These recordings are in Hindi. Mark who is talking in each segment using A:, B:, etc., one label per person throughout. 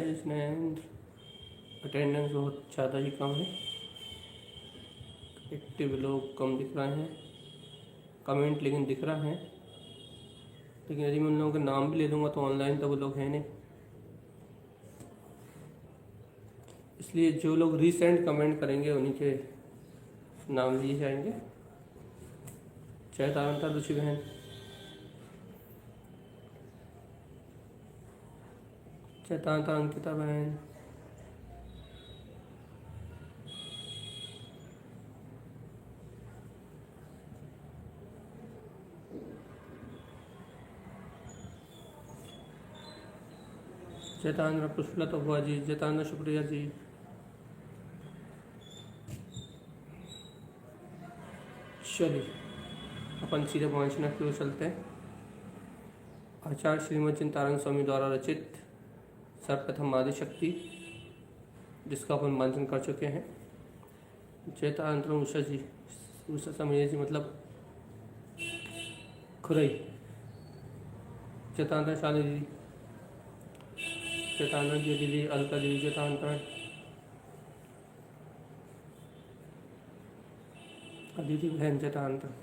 A: इसमें अटेंडेंस बहुत ज़्यादा ही कम है, एक्टिव लोग कम दिख रहे हैं, कमेंट लेकिन दिख रहा है। लेकिन यदि मैं उन लोगों के नाम भी ले लूँगा तो ऑनलाइन तो वो लोग हैं नहीं, इसलिए जो लोग रीसेंट कमेंट करेंगे उन्हीं के नाम लिए जाएंगे। चैतांता रुचि बहन, चैतांता अंकिता बहन, चैतांद्र पुष्पलता हुआ जी, चैतांद्र शुक्रिया जी। चलिए अपन सीधे वांचना की ओर चलते हैं। आचार्य श्रीमद चिंतानंद स्वामी द्वारा रचित सर्वप्रथम आदिशक्ति, जिसका अपन वांचन कर चुके हैं। चैतांतर उषा जी, उषा समझिए जी मतलब खुरई। चैतांतर शाली दीदी, चैतांतर जी दीदी, अलका दीदी, चैतांतर दीदी बहन, चैतांतर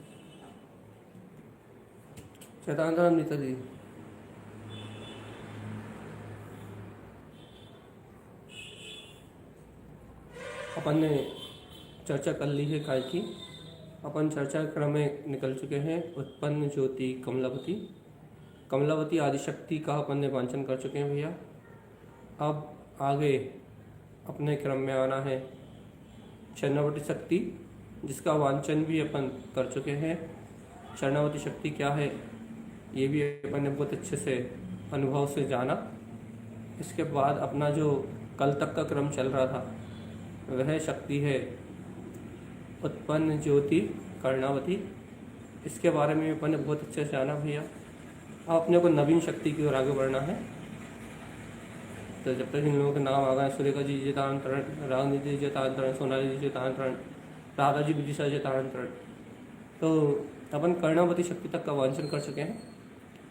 A: चैतांतर अमृता दीदी। अपन ने चर्चा कर ली है काय की। अपन चर्चा क्रम में निकल चुके हैं उत्पन्न ज्योति कमलावती, कमलावती आदिशक्ति का अपन ने वांचन कर चुके हैं भैया। अब आगे अपने क्रम में आना है चरणावती शक्ति, जिसका वांचन भी अपन कर चुके हैं। चरणावती शक्ति क्या है ये भी अपन ने बहुत अच्छे से अनुभव से जाना। इसके बाद अपना जो कल तक का क्रम चल रहा था वह शक्ति है उत्पन्न ज्योति कर्णावती। इसके बारे में अपन ने बहुत अच्छे से जाना भैया। अब अपने को नवीन शक्ति की ओर आगे बढ़ना है। तो जब तक इन लोगों के नाम आ गए, सुरेखा जी चेतांतरण, रागनी जी चेतांतरण, सोनाली जी चेतांतरण, राधा जी विदिशा चेतांतरण, तो अपन कर्णावती शक्ति तक का वांचन कर चुके हैं।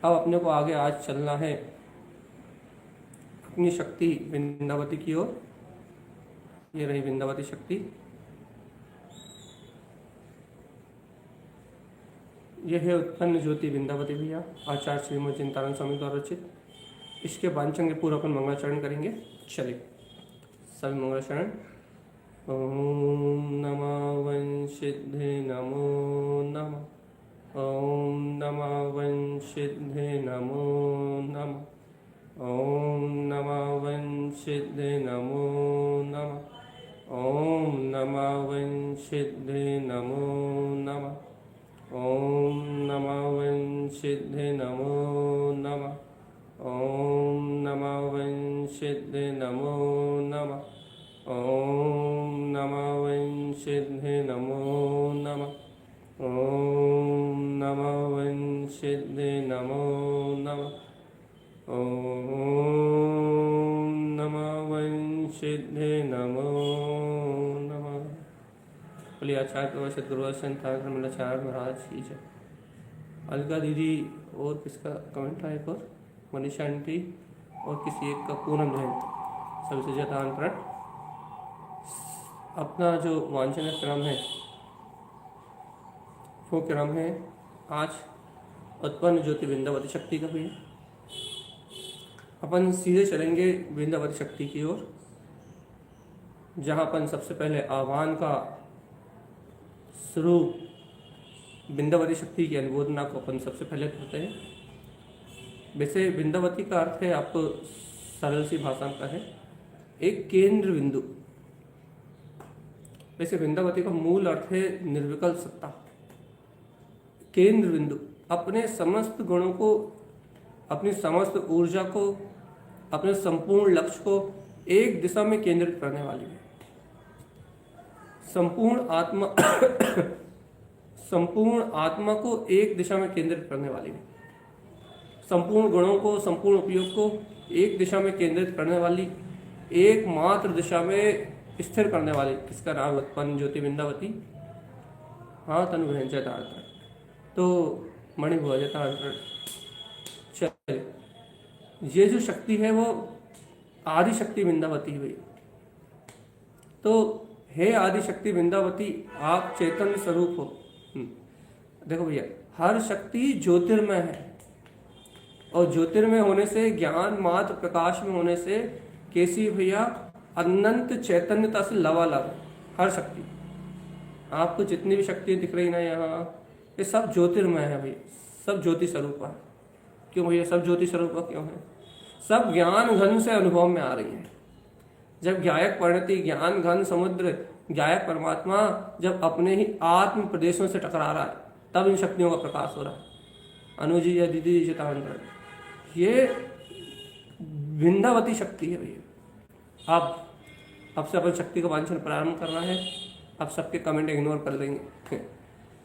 A: अब अपने को आगे आज चलना है अपनी शक्ति वृंदावती की ओर। ये रही वृंदावती शक्ति। यह है उत्पन्न ज्योति वृंदावती भैया, आचार्य श्रीमद चिंतानंद स्वामी द्वारा रचित। इसके वांचन के पूरा अपन मंगलाचरण करेंगे। चलिए सभी मंगलाचरण। ओम नमः वंशिद्धे नमो नमः, ओम नमः वंशिद्धे नमो नमः, ओम नमः वंशिद्धे नमो नमः, ओम नमः वंशिद्धे नमो नमः, ओम नमः वंशिद्धे नमो नमः, ओम नमः वंशिद्धे नमो नमः, ओम नमः वंशिद्धे नमो नमः, ओम नमः वंशिद्धे नमो नमः, ओम नमः वंशिद्धे नमो नमः। बोलिए आचार्य प्रवचन गुरु संतान धर्माचार्य महाराज की जय। अलका दीदी और किसका कमेंट है? एक और मनीषा आंटी और किसी एक का पूनम बहन, सबसे ज़्यादा अंतरण। अपना जो वांछनीय क्रम है वो क्रम है आज उत्पन्न ज्योति वृंदावती शक्ति का भी। अपन सीधे चलेंगे वृंदावती शक्ति की ओर, जहाँ अपन सबसे पहले आह्वान का शुरू वृंदावती शक्ति की अनुमोदना को अपन सबसे पहले करते हैं। वैसे वृंदावती का अर्थ है, आपको सरल सी भाषा का है, एक केंद्र बिंदु। वैसे वृंदावती का मूल अर्थ है निर्विकल्प सत्ता, केंद्र बिंदु। अपने समस्त गुणों को, अपनी समस्त ऊर्जा को, अपने संपूर्ण लक्ष्य को एक दिशा में केंद्रित करने वाली है। संपूर्ण आत्मा को एक दिशा में केंद्रित करने वाली है। संपूर्ण गुणों को, संपूर्ण उपयोग को एक दिशा में केंद्रित करने वाली, एकमात्र दिशा में स्थिर करने वाली, किसका नाम उत्पन्न ज्योति वृंदावती। हाँ तनु बहन जयतार्थ, तो मणिभुआ जयतार्थ। चलिए, ये जो शक्ति है वो आदि शक्ति विंदावती हुई। तो हे आदि शक्ति विंदावती, आप चैतन्य स्वरूप हो। देखो भैया, हर शक्ति ज्योतिर्मय है, और ज्योतिर्मय होने से, ज्ञान मात्र प्रकाश में होने से कैसी भैया, अनंत चैतन्यता से लवालब है हर शक्ति। आपको जितनी भी शक्तियाँ दिख रही ना यहाँ, ये सब ज्योतिर्मय है भैया, सब ज्योति स्वरूप है। क्यों भैया सब ज्योति स्वरूप क्यों है? सब ज्ञान घन से अनुभव में आ रही है। जब ज्ञायक परिणति, ज्ञान घन समुद्र, ज्ञायक परमात्मा जब अपने ही आत्म प्रदेशों से टकरा रहा है, तब इन शक्तियों का प्रकाश हो रहा है। अनुजी या दीदी जी चितांतर, ये विंदावती शक्ति है भैया। अब से अपन शक्ति का वांछन प्रारंभ करना है। अब सबके कमेंट इग्नोर कर देंगे।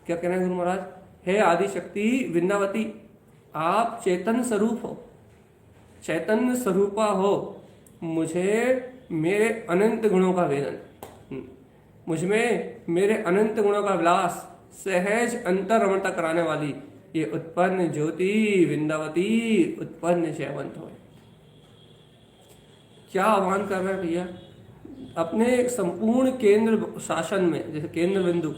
A: क्या कह रहे हैं गुरु महाराज? हे आदि शक्ति विंदावती, आप चेतन स्वरूप हो, चैतन्य स्वरूपा हो। मुझे मेरे अनंत गुणों का वेदन, मुझमें मेरे अनंत गुणों का विलास, सहज अंतर रमणता कराने वाली ये उत्पन्न ज्योति विंदावती उत्पन्न जयवंत हो। क्या आह्वान कर रहे हैं भैया? अपने संपूर्ण केंद्र शासन में, जैसे केंद्र बिंदु,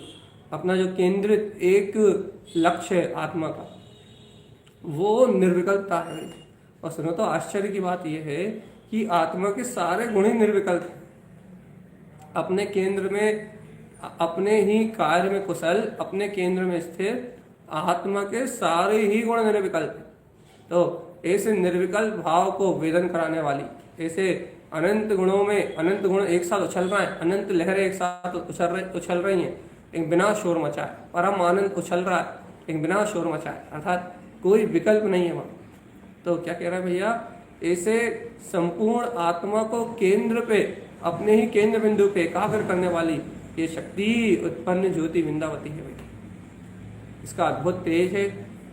A: अपना जो केंद्रित एक लक्ष्य है आत्मा का, वो निर्विकल्पता है। और सुनो तो आश्चर्य की बात यह है कि आत्मा के सारे गुण ही निर्विकल्प हैं। अपने केंद्र में, अपने ही कार्य में कुशल, अपने केंद्र में स्थिर आत्मा के सारे ही गुण निर्विकल्प हैं। तो ऐसे निर्विकल्प भाव को वेदन कराने वाली, ऐसे अनंत गुणों में अनंत गुण एक साथ उछल रहे हैं, अनंत लहरें एक साथ उछल रही हैं, एक बिना शोर मचाए, परम आनंद उछल रहा है एक बिना शोर मचाए, अर्थात कोई विकल्प नहीं है वहाँ। तो क्या कह रहा है भैया? ऐसे संपूर्ण आत्मा को केंद्र पे, अपने ही केंद्र बिंदु पे एकाग्र करने वाली ये शक्ति उत्पन्न ज्योति विंदावती है भैया। इसका अद्भुत तेज है,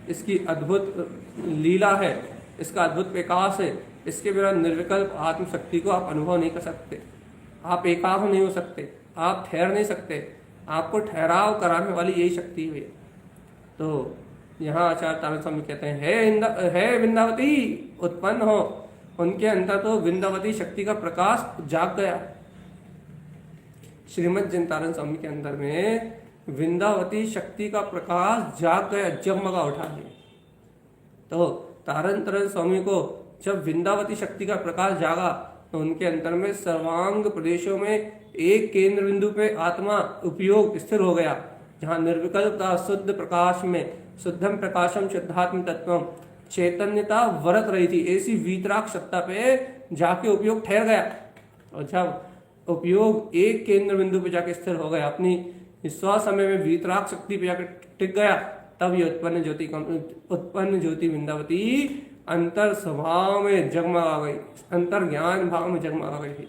A: इसकी अद्भुत लीला है, इसका अद्भुत प्रकाश है। इसके बिना निर्विकल्प आत्म शक्ति को आप अनुभव नहीं कर सकते, आप एकाग्र नहीं हो सकते, आप ठहर नहीं सकते। आपको ठहराव कराने वाली यही शक्ति है। तो यहाँ आचार्य तारण स्वामी कहते हैं, हे विंदावती उत्पन्न हो। उनके अंदर तो विंदावती शक्ति का प्रकाश जाग गया। श्रीमद् जिनतारण स्वामी के अंदर में विंदावती शक्ति का प्रकाश जाग गया, जगमगा उठा है। तो तारण तारण स्वामी को जब विंदावती शक्ति का प्रकाश जागा, तो उनके अंतर में सर्वांग प्रदेशों में एक केंद्र बिंदु पे आत्मा उपयोग स्थिर हो गया, जहाँ निर्विकल्पता शुद्ध प्रकाश में, शुद्धम प्रकाशम शुद्धात्म तत्वम, चैतन्यता वरत रही थी। ऐसी वीतराग सत्ता पे जाके उपयोग ठहर गया। और जब उपयोग एक केंद्र बिंदु पे जाके स्थिर हो गया, अपनी स्व समय में वीतराग शक्ति पे जाके टिक गया, तब ये उत्पन्न ज्योति विंदावती अंतर स्वभाव में जगमगा गई, अंतर ज्ञान भाव में जगमगा गई थी।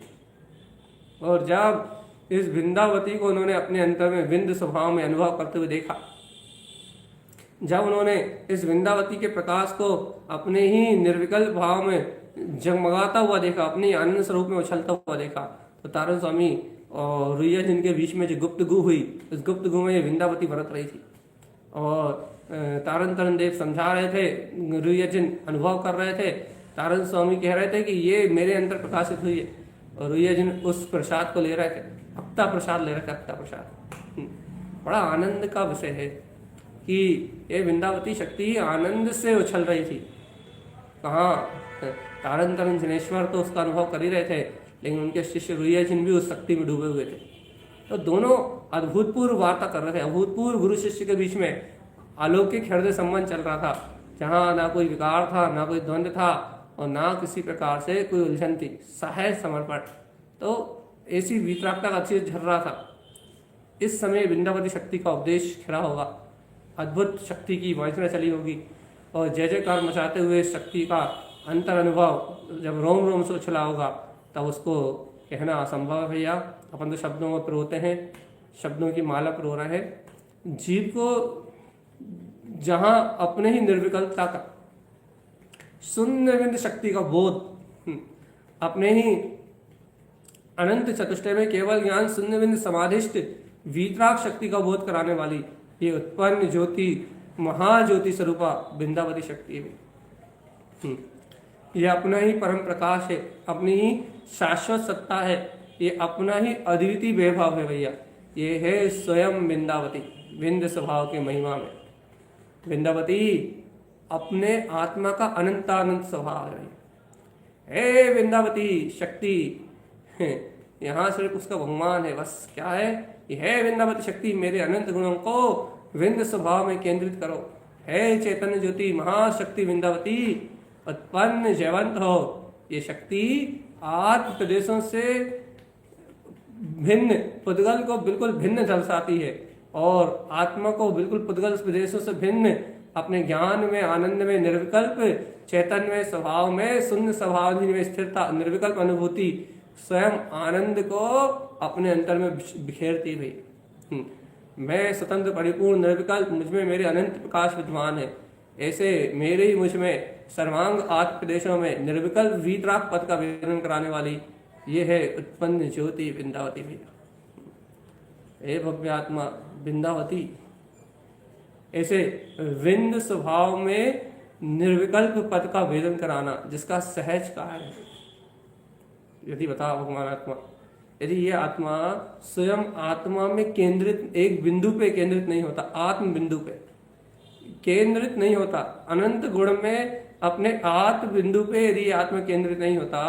A: और जब इस विंदावती को उन्होंने अपने अंतर में विंद स्वभाव में अनुभव करते हुए देखा, जब उन्होंने इस विंदावती के प्रकाश को अपने ही निर्विकल्प भाव में जगमगाता हुआ देखा, अपने आनंद स्वरूप में उछलता हुआ देखा, तो तारण स्वामी और रुइया जिनके बीच में जो गुप्त गु हुई, उस गुप्त गु में ये विंदावती बरत रही थी। और तारण तरण देव समझा रहे थे, रुइया जिन अनुभव कर रहे थे, तारण स्वामी कह रहे थे कि ये मेरे अंदर प्रकाशित हुई है। और रुइया जिन उस प्रसाद को ले रहे थे, अक्ता प्रसाद ले रहे थे, अक्ता प्रसाद। बड़ा आनंद का विषय है कि ये विंदावती शक्ति आनंद से उछल रही थी। कहाँ तारण तरण जनेश्वर तो उसका अनुभव कर ही रहे थे, लेकिन उनके शिष्य रुइया जिन भी उस शक्ति में डूबे हुए थे। तो दोनों अभूतपूर्व वार्ता कर रहे थे, अभूतपूर्व गुरु शिष्य के बीच में अलौकिक हृदय संबंध चल रहा था, जहाँ ना कोई विकार था, ना कोई द्वंद्व था, और ना किसी प्रकार से कोई उलझन थी, सहज समर्पण। तो ऐसी वितरागता का अच्छी झर रहा था। इस समय विंदावती शक्ति का उपदेश खिला होगा, अद्भुत शक्ति की वांछना चली होगी, और जय जयकार मचाते हुए शक्ति का अंतर अनुभव जब रोम रोम से उछला होगा, तब उसको कहना असंभव है भैया। अपन तो शब्दों में पिरोते हैं, शब्दों की माला पिरो रहे हैं। जीव को जहाँ अपने ही निर्विकल्पता का, शून्य बिंदु शक्ति का बोध, अपने ही अनंत चतुष्टय में केवल ज्ञान शून्य बिंदु समाधिष्ट वीतराग शक्ति का बोध कराने वाली ये उत्पन्न ज्योति महाज्योति स्वरूपा विंदावती शक्ति है। ये अपना ही परम प्रकाश है, अपनी ही शाश्वत सत्ता है, ये अपना ही अद्वितीय वैभव है भैया। ये है स्वयं विंदावती, विंध्य स्वभाव की महिमा में। विंदावती अपने आत्मा का अनंतानंत स्वभाव है। हे विंदावती शक्ति, यहाँ सिर्फ उसका भगवान है, बस क्या है, ये है विंदावती शक्ति, मेरे अनंत गुणों को विंध्य स्वभाव में केंद्रित करो। हे चैतन्य ज्योति महाशक्ति विंदावती, उत्पन्न जयवंत हो। ये शक्ति आत्म प्रदेशों से भिन्न पुद्गल को बिल्कुल भिन्न दर्शाती है, और आत्मा को बिल्कुल पुद्गल प्रदेशों से भिन्न अपने ज्ञान में, आनंद में, निर्विकल्प चैतन्य में, स्वभाव में, शून्य स्वभाव में स्थिरता, निर्विकल्प अनुभूति, स्वयं आनंद को अपने अंतर में बिखेरती हुई। मैं स्वतंत्र परिपूर्ण निर्विकल्प, मुझमें मेरे अनंत प्रकाश विद्यमान है। ऐसे मेरे ही मुझ में सर्वांग आत्म प्रदेशों में निर्विकल्प वीतराग पद का वर्णन कराने वाली ये है उत्पन्न ज्योति विंदावती भैया। हे भव्य आत्मा विंदावती, ऐसे विंद स्वभाव में निर्विकल्प पद का वेदन कराना जिसका सहज कार्य है। यदि बताओ भगवान आत्मा, यदि ये आत्मा स्वयं आत्मा में केंद्रित, एक बिंदु पे केंद्रित नहीं होता, आत्म बिंदु पे केंद्रित नहीं होता, अनंत गुण में अपने आत्म बिंदु पे यदि आत्मा केंद्रित नहीं होता,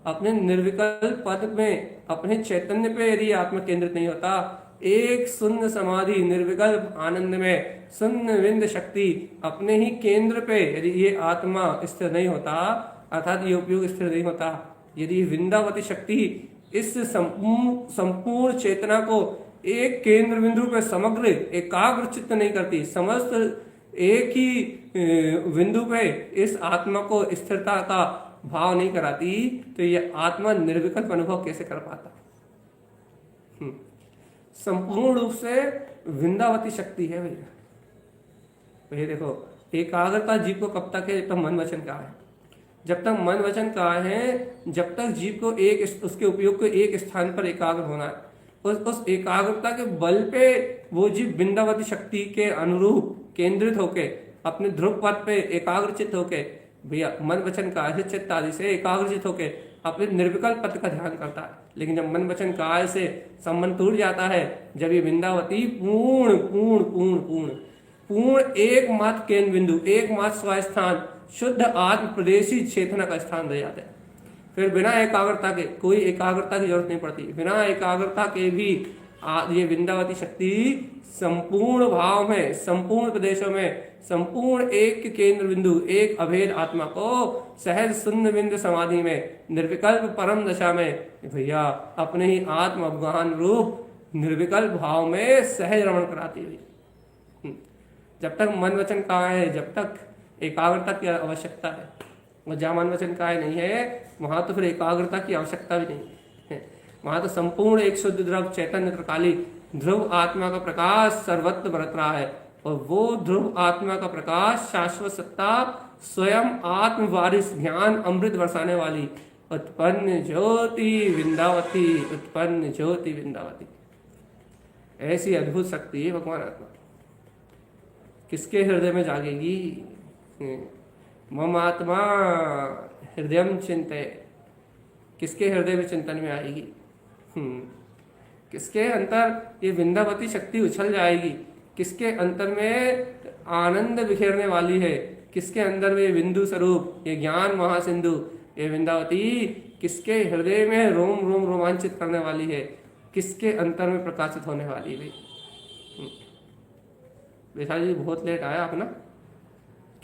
A: अपने निर्विकल्प पद में, अपने चैतन्य पे यदि आत्मा केंद्रित नहीं होता, एक शून्य समाधि निर्विकल्प आनंद में शून्य विंद शक्ति अपने ही केंद्र पे यदि ये आत्मा स्थिर नहीं होता, अर्थात ये उपयोग स्थिर नहीं होता, यदि विंदावती शक्ति इस संपूर्ण चेतना को एक केंद्र बिंदु पे समग्र एकाग्र चित्त नहीं करती, समस्त एक ही बिंदु पे इस आत्मा को स्थिरता का भाव नहीं कराती, तो ये आत्मा निर्विकल्प अनुभव कैसे कर पाता। संपूर्ण रूप से विंदावती शक्ति है भैया। भैया देखो, एकाग्रता जीव को कब तक है, जब तक मन वचन का है। जब तक मन वचन का है, जब तक जीव को एक उसके उपयोग को एक स्थान पर एकाग्र होना है, उस एकाग्रता के बल पे वो जीव विंदावती शक्ति के अनुरूप केंद्रित होके अपने ध्रुव पद पे एकाग्रचित होके, भैया मन वचन काय चित्त आदि से एकाग्रचित होके अपने निर्विकल्प पद का ध्यान करता है। लेकिन जब मन वचन काय से संबंध टूट जाता है, जब ये विंदावती पूर्ण पूर्ण पूर्ण पूर्ण पूर्ण एकमात्र केंद्र बिंदु, एकमात्र स्वास्थान, शुद्ध आत्म प्रदेशी चेतना का स्थान रह जाता है, फिर बिना एकाग्रता के, कोई एकाग्रता की जरूरत नहीं पड़ती, बिना एकाग्रता के भी ये विंदावती शक्ति संपूर्ण भाव में, संपूर्ण प्रदेशों में, संपूर्ण एक केंद्र बिंदु, एक अभेद आत्मा को सहज शून्य बिंदु समाधि में, निर्विकल्प परम दशा में भैया अपने ही आत्म अवगाहन रूप निर्विकल्प भाव में सहज रमण कराती हुई। जब तक मन वचन का है, जब तक एकाग्रता की आवश्यकता है, और जहाँ मन वचन का नहीं है वहां तो फिर एकाग्रता की आवश्यकता भी नहीं है। वहां तो संपूर्ण एक शुद्ध द्रव चैतन्य प्रकाली ध्रुव आत्मा का प्रकाश सर्वत्र बरत रहा है, और वो ध्रुव आत्मा का प्रकाश शाश्वत सत्ता स्वयं आत्म वारिस ज्ञान अमृत बरसाने वाली उत्पन्न ज्योति विंदावती, उत्पन्न ज्योति विंदावती। ऐसी अद्भुत शक्ति है भगवान आत्मा। किसके हृदय में जागेगी? मम आत्मा हृदय चिंतय, किसके हृदय में चिंतन में आएगी? किसके अंतर ये विंदावती शक्ति उछल जाएगी? किसके अंतर में आनंद बिखेरने वाली है? किसके अंदर में बिंदु स्वरूप ये ज्ञान महासिंधु ये विंदावती किसके हृदय में रोम रोम रोमांचित करने वाली है? किसके अंतर में प्रकाशित होने वाली है? विशाल जी बहुत लेट आया आप ना।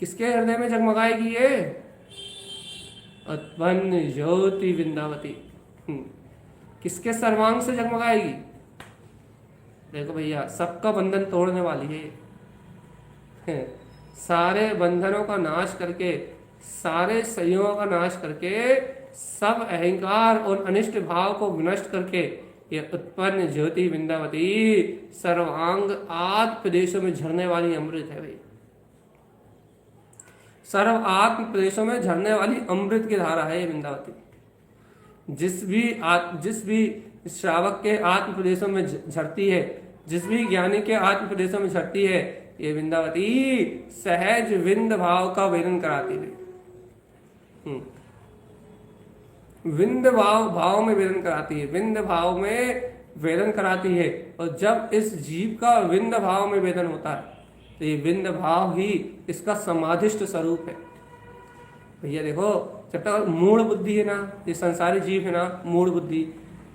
A: किसके हृदय में जगमगाएगी ये? उत्पन्न ज्योति विंदावती। किसके सर्वांग से जगमगाएगी? देखो भैया, सबका बंधन तोड़ने वाली है। सारे बंधनों का नाश करके, सारे संयोगों का नाश करके, सब अहंकार और अनिष्ट भाव को विनष्ट करके ये उत्पन्न ज्योति विंदावती सर्वांग आत्म प्रदेशों में झरने वाली अमृत है भाई। सर्व आत्म प्रदेशों में झरने वाली अमृत की धारा है ये विंदावती। जिस भी श्रावक के आत्म प्रदेशों में झरती है, जिस भी ज्ञानी के आत्म प्रदेशों में झरती है, ये विंदावती सहज विंद भाव का वर्णन कराती है। विंद भाव में वेदन कराती है, विंद भाव में वेदन कराती है। और जब इस जीव का विंद भाव में वेदन होता है तो ये विंद भाव ही इसका समाधिष्ट स्वरूप है। भैया देखो, जब तक मूढ़ बुद्धि है ना, ये संसारी जीव है ना, मूढ़ बुद्धि,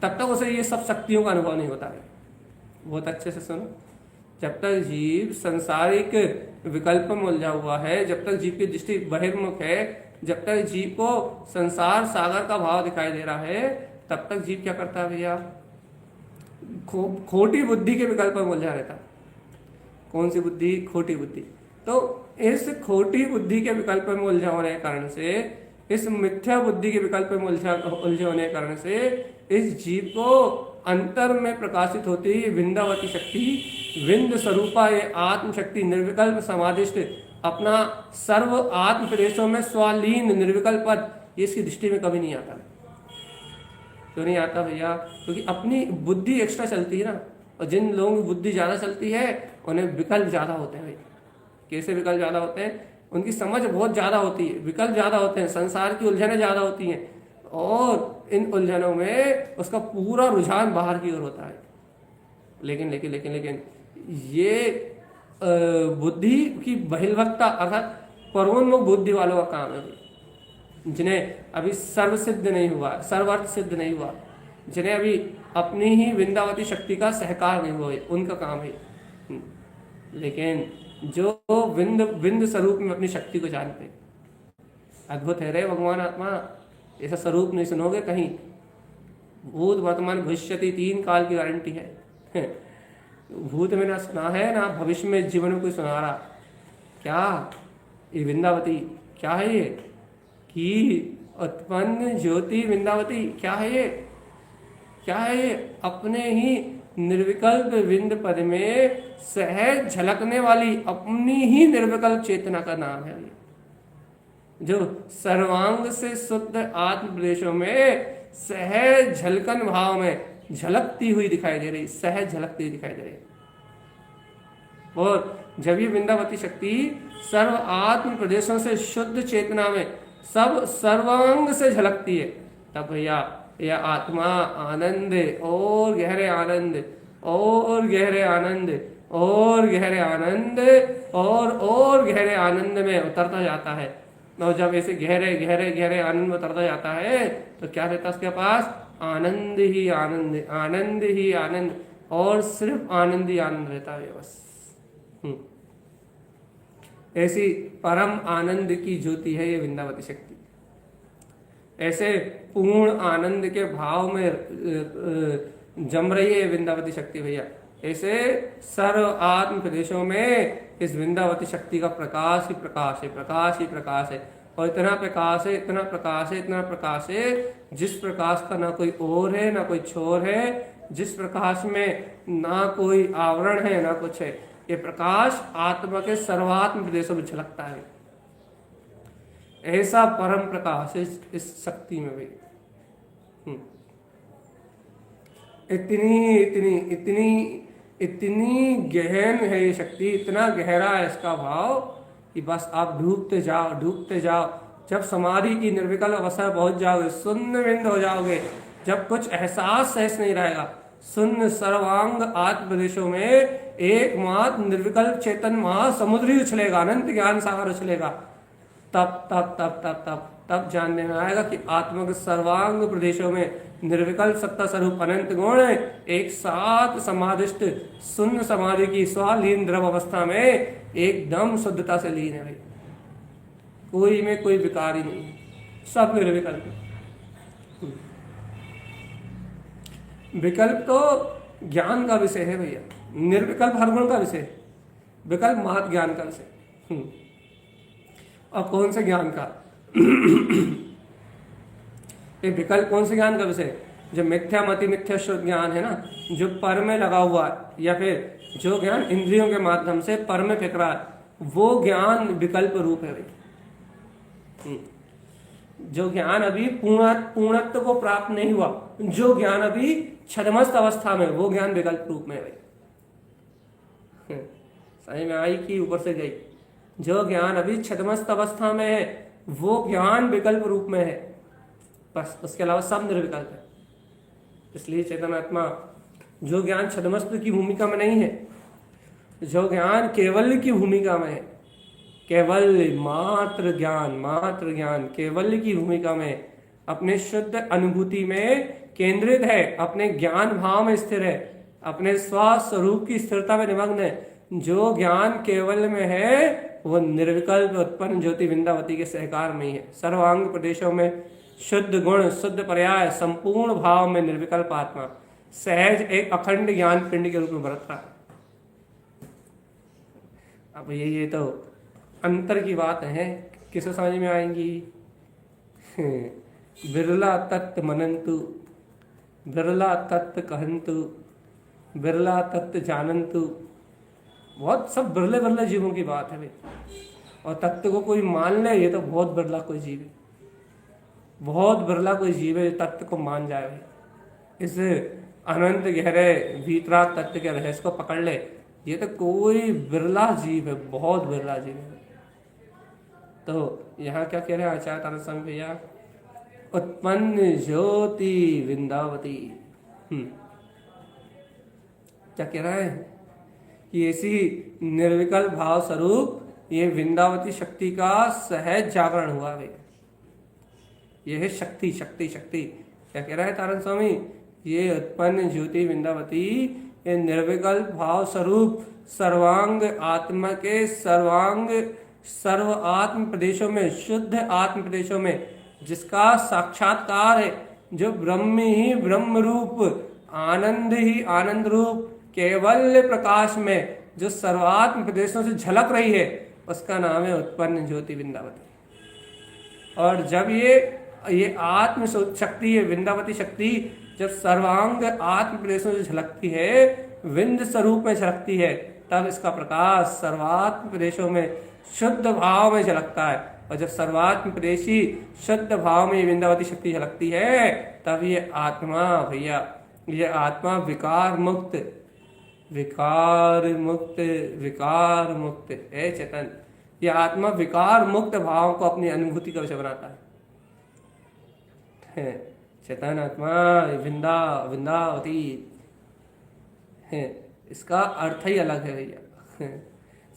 A: तब तक उसे ये सब शक्तियों का अनुभव नहीं होता है। बहुत अच्छे से सुनो, जब तक जीव संसारिक विकल्प में उलझा हुआ है, जब तक जीव की दृष्टि बहिर्मुख है, जब तक जीव को संसार सागर का भाव दिखाई दे रहा है, तब तक जीव क्या करता है भैया? खोटी बुद्धि के विकल्प में उलझा रहता। कौन सी बुद्धि? खोटी बुद्धि। तो इस खोटी बुद्धि के विकल्प में उलझा होने के कारण से, इस मिथ्या बुद्धि के विकल्प में उलझे होने के कारण से इस जीव को अंतर में प्रकाशित होती विंदावती शक्ति, विंद स्वरूपा ये आत्म शक्ति निर्विकल्प समाधिष्ट अपना सर्व आत्म प्रदेशों में स्वालीन निर्विकल्प पद, ये इसकी दृष्टि में कभी नहीं आता। क्यों नहीं आता भैया? क्योंकि अपनी बुद्धि एक्स्ट्रा चलती है ना, और जिन लोगों की बुद्धि ज्यादा चलती है उन्हें विकल्प ज्यादा होते हैं। भैया कैसे विकल्प ज्यादा होते हैं? उनकी समझ बहुत ज्यादा होती है, विकल्प ज्यादा होते हैं, संसार की उलझनें ज्यादा होती हैं, और इन उलझनों में उसका पूरा रुझान बाहर की ओर होता है। लेकिन लेकिन लेकिन लेकिन ये बुद्धि की बहिर्मुखता अर्थात परोन्मुख बुद्धि वालों का काम है, जिन्हें अभी सर्व सिद्ध नहीं हुआ, सर्वार्थ सिद्ध नहीं हुआ, जिन्हें अभी अपनी ही विंदावती शक्ति का सहकार नहीं हुआ, उनका काम है। लेकिन जो विंद स्वरूप में अपनी शक्ति को जानते, अद्भुत है रे भगवान आत्मा, ऐसा स्वरूप नहीं सुनोगे कहीं। भूत वर्तमान भविष्यति 3 काल की गारंटी है। भूत में ना सुना है ना भविष्य में जीवन में कोई सुना रहा। क्या ये विंदावती क्या है? ये कि उत्पन्न ज्योति विंदावती क्या है? ये क्या है? ये अपने ही निर्विकल्प विंद पद में सहज झलकने वाली अपनी ही निर्विकल्प चेतना का नाम है, जो सर्वांग से शुद्ध आत्म प्रदेशों में सहज झलकन भाव में झलकती हुई दिखाई दे रही, सहज झलकती हुई दिखाई दे रही। और जब ये विंदावती शक्ति सर्व आत्म प्रदेशों से शुद्ध चेतना में सब सर्वांग से झलकती है, तब भैया यह आत्मा आनंद और गहरे आनंद और गहरे आनंद और गहरे आनंद और गहरे आनंद में उतरता जाता है। और जब ऐसे गहरे गहरे गहरे आनंद में उतरता जाता है तो क्या रहता है उसके पास? आनंद ही आनंद, आनंद ही आनंद, और सिर्फ आनंद ही आनंद रहता है बस। ऐसी परम आनंद की ज्योति है ये विंदावती शक्ति। ऐसे पूर्ण आनंद के भाव में जम रही है विंदावती शक्ति भैया। ऐसे सर्व आत्म प्रदेशों में इस विंदावती शक्ति का प्रकाश ही प्रकाश है, प्रकाश ही प्रकाश है। और इतना प्रकाश है, इतना प्रकाश है, इतना प्रकाश है, जिस प्रकाश का ना कोई ओर है ना कोई छोर है, जिस प्रकाश में ना कोई आवरण है ना कुछ है, ये प्रकाश आत्मा के सर्वात्म प्रदेशों में झलकता है। ऐसा परम प्रकाश इस शक्ति में भी। इतनी इतनी इतनी इतनी गहन है ये शक्ति, इतना गहरा है इसका भाव कि बस आप डूबते जाओ, डूबते जाओ। जब समाधि की निर्विकल्प अवस्था पहुंच जाओगे, शून्य बिंद हो जाओगे, जब कुछ एहसास सहस नहीं रहेगा, शून्य सर्वांग आत्म प्रदेशों में एकमात्र निर्विकल्प चेतन महासमुद्री उछलेगा, अनंत ज्ञान सागर उछलेगा, तब तब तब तब तब तब जानने में आएगा कि आत्मा के सर्वांग प्रदेशों में निर्विकल्प सत्ता स्वरूप अनंत गुण एक साथ समाधिष्ट शून्य समाधि की स्वालीन द्रव अवस्था में एकदम शुद्धता से लीन है भाई। कोई में कोई विकार ही नहीं, सब निर्विकल्प। विकल्प तो ज्ञान का विषय है भैया, निर्विकल्प हर गुण का विषय, विकल्प महत ज्ञान का विषय। और कौन से ज्ञान का? ये विकल्प कौन से ज्ञान का विषय? जो मिथ्या मति मिथ्या शुद्ध ज्ञान है ना, जो पर में लगा हुआ है, या फिर जो ज्ञान इंद्रियों के माध्यम से पर में फेंक रहा है, वो ज्ञान विकल्प रूप है भाई। जो ज्ञान अभी पूर्णत्व को प्राप्त नहीं हुआ, जो ज्ञान अभी छदमस्त अवस्था में, वो ज्ञान विकल्प रूप में है भाई। समझ में आई कि ऊपर से गई? जो ज्ञान अभी छदमस्त अवस्था में है, वो ज्ञान विकल्प रूप में है। बस, उसके अलावा सब निर्विकल्प है। इसलिए चेतन आत्मा जो ज्ञान छद्मस्त्र की भूमिका में नहीं है, जो ज्ञान केवल की भूमिका में है, केवल मात्र ज्ञान केवल की भूमिका में अपने शुद्ध अनुभूति में केंद्रित है, अपने ज्ञान भाव में स्थिर है, अपने स्वस्वरूप की स्थिरता में निमग्न है, जो ज्ञान केवल में है वो निर्विकल्प उत्पन्न ज्योति वृंदावती के सहकार में ही है। सर्वांग प्रदेशों में शुद्ध गुण, शुद्ध पर्याय, संपूर्ण भाव में निर्विकल्प आत्मा सहज एक अखंड ज्ञान पिंड के रूप में बरत रहा है। अब ये तो अंतर की बात है, किसे समझ में आएंगी? बिरला तत्व मनंतु, बिरला तत्व कहंतु, बिरला तत्व जानंतु। बहुत सब बिरले बिरले जीवों की बात है भाई। और तत्व को कोई मान ले, ये तो बहुत बिरला कोई जीव है, बहुत बिरला कोई जीव है तत्व को मान जाए भाई। इस अनंत गहरे भीतराग तत्व के रहस्य को पकड़ ले, ये तो कोई बिरला जीव है, बहुत बिरला जीव है। तो यहाँ क्या कह रहे हैं आचार्य तानसेन स्वामी भैया? उत्पन्न ज्योति वृंदावती। क्या कह रहा है कि ऐसी निर्विकल्प भाव स्वरूप ये वृंदावती शक्ति का सहज जागरण हुआ है। यह है शक्ति शक्ति शक्ति। क्या कह रहा है तारण स्वामी? ये उत्पन्न ज्योति वृंदावती ये निर्विकल्प भाव स्वरूप सर्वांग आत्मा के सर्व आत्म प्रदेशों में, शुद्ध आत्म प्रदेशों में जिसका साक्षात्कार है, जो ब्रह्म ही ब्रह्म रूप, आनंद ही आनंद रूप, केवल प्रकाश में जो सर्वात्म प्रदेशों से झलक रही है, उसका नाम है उत्पन्न ज्योति वृंदावती। और जब ये आत्म शक्ति है, वृंदावती शक्ति जब सर्वांग आत्म प्रदेशों से झलकती है, विंद स्वरूप में झलकती है, तब इसका प्रकाश सर्वात्म प्रदेशों में शुद्ध भाव में झलकता है। और जब सर्वात्म प्रदेशी शुद्ध भाव में वृंदावती शक्ति झलकती है, तब ये आत्मा भैया, ये आत्मा विकार मुक्त है चेतन। ये आत्मा विकार मुक्त भाव को अपनी अनुभूति का विषय बनाता है। चेतन आत्मा वृंदावती है, इसका अर्थ ही अलग है भैया।